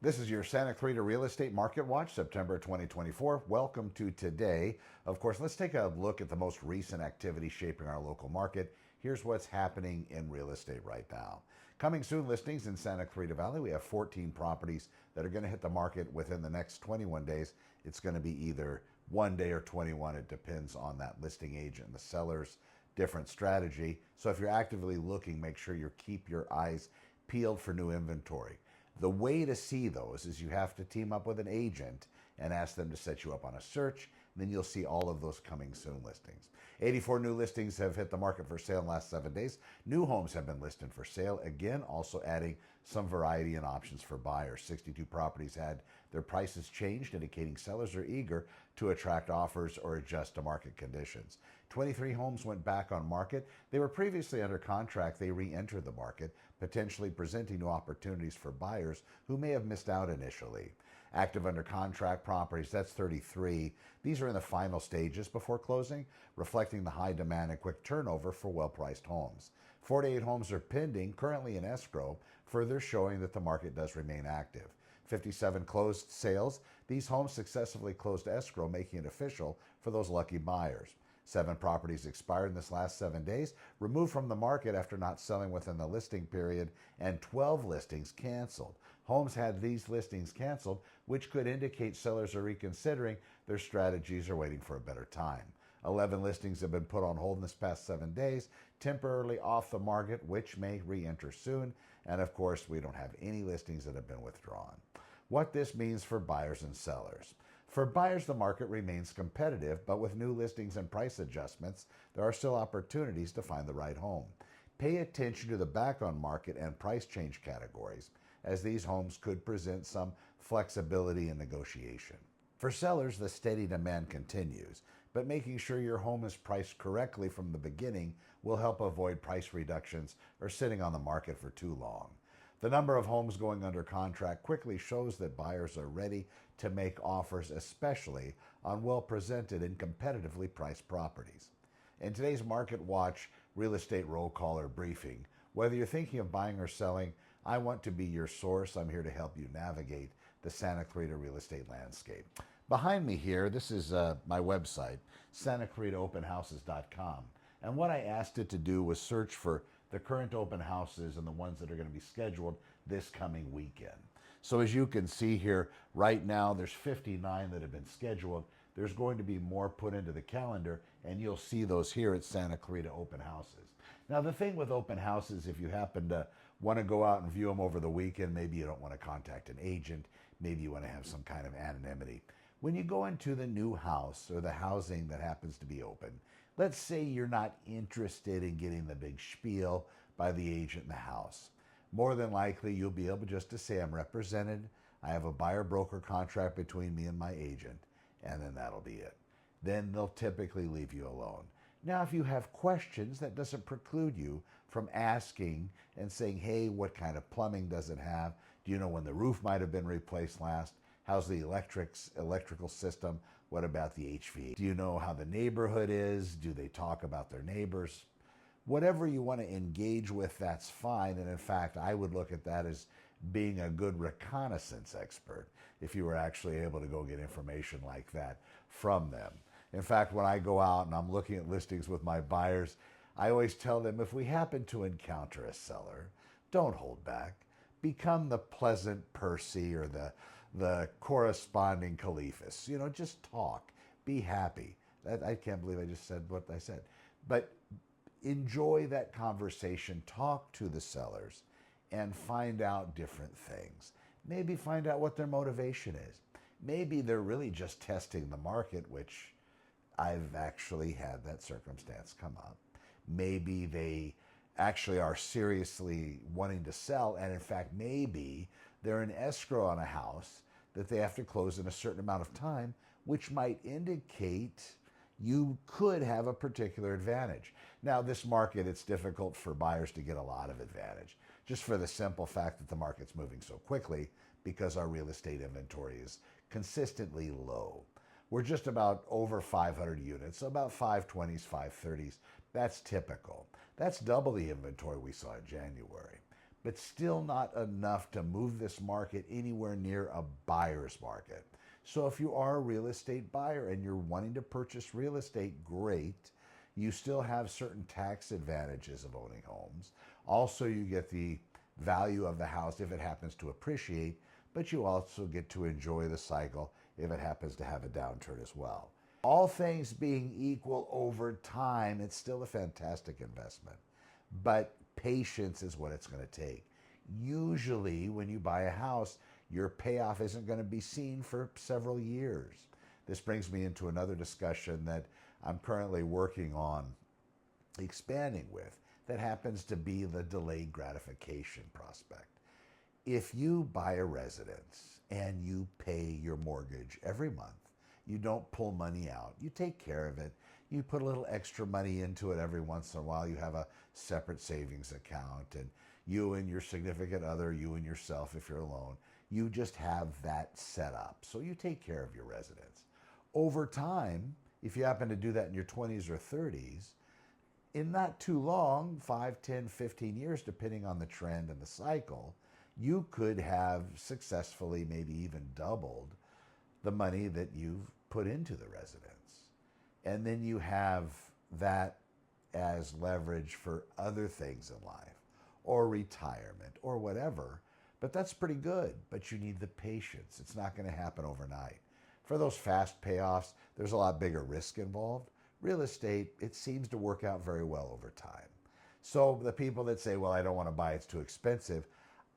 This is your Santa Clarita Real Estate Market Watch, September 2024. Welcome to today. Of course, let's take a look at the most recent activity shaping our local market. Here's what's happening in real estate right now. Coming soon listings in Santa Clarita Valley. We have 14 properties that are going to hit the market within the next 21 days. It's going to be either one day or 21. It depends on that listing agent and the seller's different strategy. So if you're actively looking, make sure you keep your eyes peeled for new inventory. The way to see those is you have to team up with an agent and ask them to set you up on a search. And then you'll see all of those coming soon listings. 84 new listings have hit the market for sale in the last 7 days. New homes have been listed for sale. Again, also adding some variety and options for buyers. 62 properties had their prices changed, indicating sellers are eager to attract offers or adjust to market conditions. 23 homes went back on market. They were previously under contract. They re-entered the market, potentially presenting new opportunities for buyers who may have missed out initially. Active under contract properties, that's 33. These are in the final stages before closing, reflecting the high demand and quick turnover for well-priced homes. 48 homes are pending, currently in escrow, further showing that the market does remain active. 57 closed sales. These homes successfully closed escrow, making it official for those lucky buyers. 7 properties expired in this last 7 days, removed from the market after not selling within the listing period, and 12 listings canceled. Homes had these listings canceled, which could indicate sellers are reconsidering their strategies or waiting for a better time. 11 listings have been put on hold in this past 7 days, temporarily off the market, which may re-enter soon. And of course, we don't have any listings that have been withdrawn. What this means for buyers and sellers. For buyers, the market remains competitive, but with new listings and price adjustments, there are still opportunities to find the right home. Pay attention to the back on market and price change categories, as these homes could present some flexibility in negotiation. For sellers, the steady demand continues, but making sure your home is priced correctly from the beginning will help avoid price reductions or sitting on the market for too long. The number of homes going under contract quickly shows that buyers are ready to make offers, especially on well-presented and competitively priced properties. In today's Market Watch Real Estate Roll Call or Briefing, whether you're thinking of buying or selling, I want to be your source. I'm here to help you navigate the Santa Clarita real estate landscape. Behind me here, this is my website, santaclaritaopenhouses.com. And what I asked it to do was search for the current open houses and the ones that are going to be scheduled this coming weekend. So as you can see here, right now there's 59 that have been scheduled. There's going to be more put into the calendar, and you'll see those here at Santa Clarita Open Houses. Now, the thing with open houses, if you happen to want to go out and view them over the weekend, maybe you don't want to contact an agent, maybe you want to have some kind of anonymity. When you go into the new house or the housing that happens to be open, let's say you're not interested in getting the big spiel by the agent in the house. More than likely, you'll be able just to say, I'm represented, I have a buyer-broker contract between me and my agent, and then that'll be it. Then they'll typically leave you alone. Now, if you have questions, that doesn't preclude you from asking and saying, hey, what kind of plumbing does it have? Do you know when the roof might have been replaced last? How's the electrical system? What about the HVAC? Do you know how the neighborhood is? Do they talk about their neighbors? Whatever you want to engage with, that's fine. And in fact, I would look at that as being a good reconnaissance expert if you were actually able to go get information like that from them. In fact, when I go out and I'm looking at listings with my buyers, I always tell them, if we happen to encounter a seller, don't hold back. Become the pleasant Percy or the corresponding Caliphus. You know, just talk. Be happy. I can't believe I just said what I said. But enjoy that conversation. Talk to the sellers and find out different things. Maybe find out what their motivation is. Maybe they're really just testing the market, which I've actually had that circumstance come up. Maybe they actually are seriously wanting to sell, and in fact, maybe they're in escrow on a house that they have to close in a certain amount of time, which might indicate you could have a particular advantage. Now, this market, it's difficult for buyers to get a lot of advantage, just for the simple fact that the market's moving so quickly because our real estate inventory is consistently low. We're just about over 500 units, so about 520s, 530s. That's typical. That's double the inventory we saw in January. but still not enough to move this market anywhere near a buyer's market. So if you are a real estate buyer and you're wanting to purchase real estate, great. You still have certain tax advantages of owning homes. Also, you get the value of the house if it happens to appreciate, but you also get to enjoy the cycle if it happens to have a downturn as well. All things being equal over time, it's still a fantastic investment, but patience is what it's going to take. Usually, when you buy a house, your payoff isn't going to be seen for several years. This brings me into another discussion that I'm currently working on expanding with that happens to be the delayed gratification prospect. If you buy a residence and you pay your mortgage every month, you don't pull money out, you take care of it, you put a little extra money into it every once in a while, you have a separate savings account, and you and your significant other, you and yourself if you're alone, you just have that set up. So you take care of your residence. Over time, if you happen to do that in your 20s or 30s, in not too long, 5, 10, 15 years, depending on the trend and the cycle, you could have successfully maybe even doubled the money that you've put into the residence. And then you have that as leverage for other things in life or retirement or whatever. But that's pretty good, but you need the patience. It's not going to happen overnight. For those fast payoffs, there's a lot bigger risk involved. Real estate, it seems to work out very well over time. So the people that say, well, I don't want to buy, it's too expensive,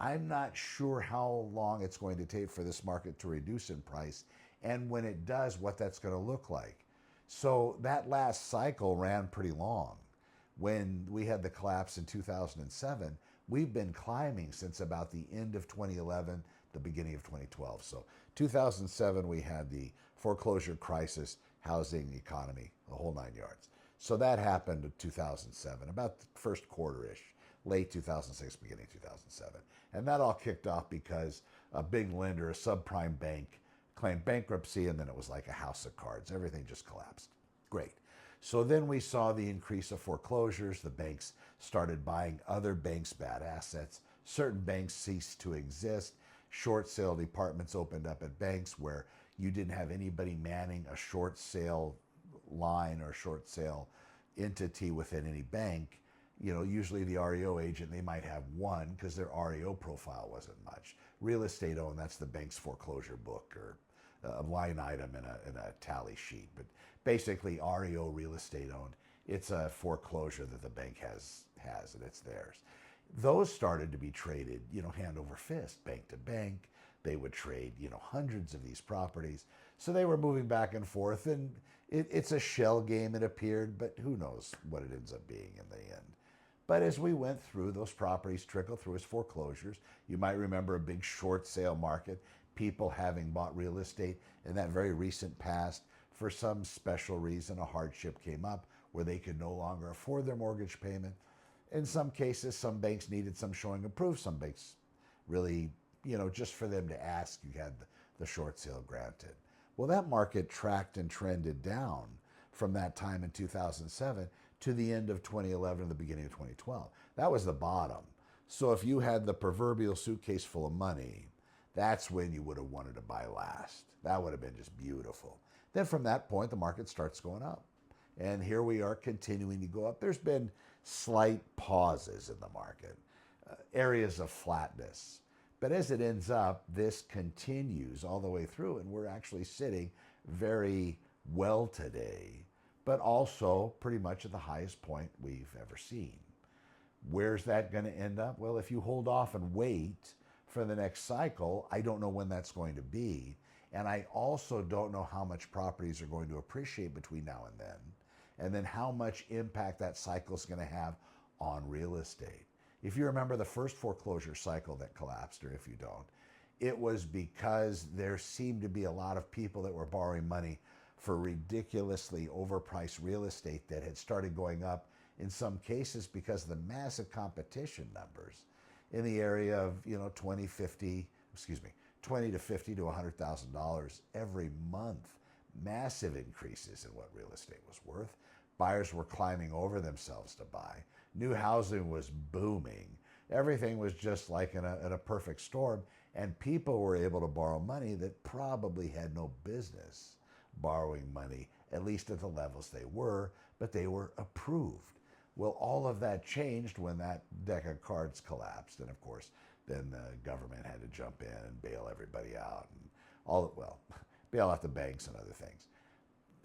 I'm not sure how long it's going to take for this market to reduce in price, and when it does, what that's going to look like. So that last cycle ran pretty long. When we had the collapse in 2007, we've been climbing since about the end of 2011, the beginning of 2012. So 2007, we had the foreclosure crisis, housing economy, the whole 9 yards. So that happened in 2007, about the first quarter-ish, late 2006, beginning 2007. And that all kicked off because a big lender, a subprime bank, claimed bankruptcy, and then it was like a house of cards. Everything just collapsed. Great. So then we saw the increase of foreclosures. The banks started buying other banks' bad assets. Certain banks ceased to exist. Short sale departments opened up at banks where you didn't have anybody manning a short sale line or short sale entity within any bank. You know, usually the REO agent, they might have one because their REO profile wasn't much. Real estate owned, that's the bank's foreclosure book or a line item in a tally sheet. But basically REO, real estate owned, it's a foreclosure that the bank has and it's theirs. Those started to be traded, hand over fist, bank to bank. They would trade, hundreds of these properties. So they were moving back and forth, and it's a shell game, it appeared, but who knows what it ends up being in the end. But as we went through, those properties trickled through as foreclosures. You might remember a big short sale market, people having bought real estate in that very recent past. For some special reason, a hardship came up where they could no longer afford their mortgage payment. In some cases, some banks needed some showing of proof. Some banks really, just for them to ask, you had the short sale granted. Well, that market tracked and trended down from that time in 2007 to the end of 2011 and the beginning of 2012. That was the bottom. So if you had the proverbial suitcase full of money, that's when you would have wanted to buy last. That would have been just beautiful. Then from that point, the market starts going up. And here we are continuing to go up. There's been slight pauses in the market, areas of flatness. But as it ends up, this continues all the way through, and we're actually sitting very well today, but also pretty much at the highest point we've ever seen. Where's that going to end up? Well, if you hold off and wait for the next cycle, I don't know when that's going to be. And I also don't know how much properties are going to appreciate between now and then how much impact that cycle is going to have on real estate. If you remember the first foreclosure cycle that collapsed, or if you don't, it was because there seemed to be a lot of people that were borrowing money for ridiculously overpriced real estate that had started going up in some cases because of the massive competition numbers in the area of, $20 to $50 to $100,000 every month. Massive increases in what real estate was worth. Buyers were climbing over themselves to buy. New housing was booming. everything was just like in a perfect storm, and people were able to borrow money that probably had no business borrowing money, at least at the levels they were, but they were approved. Well, all of that changed when that deck of cards collapsed, and of course, then the government had to jump in and bail everybody out, and bail out the banks and other things.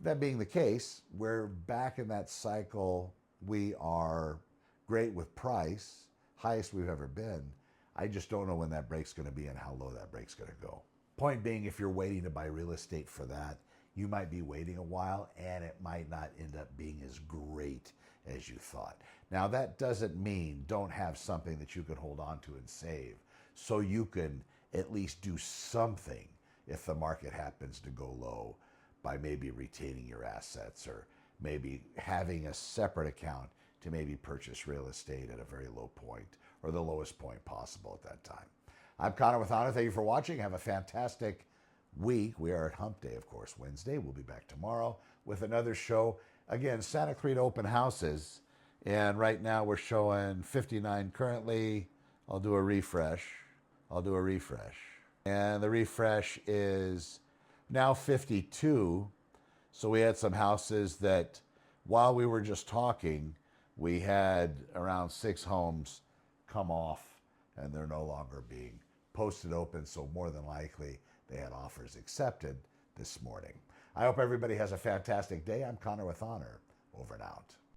That being the case, we're back in that cycle. We are great with price, highest we've ever been. I just don't know when that break's going to be and how low that break's going to go. Point being, if you're waiting to buy real estate for that, you might be waiting a while and it might not end up being as great as you thought. Now, that doesn't mean don't have something that you can hold on to and save so you can at least do something if the market happens to go low, by maybe retaining your assets or maybe having a separate account to maybe purchase real estate at a very low point or the lowest point possible at that time. I'm Connor with Honor. Thank you for watching. Have a fantastic week. We are at Hump Day, of course, Wednesday. We'll be back tomorrow with another show. Again, Santa Clarita open houses. And right now we're showing 59 currently. I'll do a refresh. And the refresh is now 52. So we had some houses that while we were just talking, we had around 6 homes come off and they're no longer being posted open. So more than likely they had offers accepted this morning. I hope everybody has a fantastic day. I'm Connor with Honor. Over and out.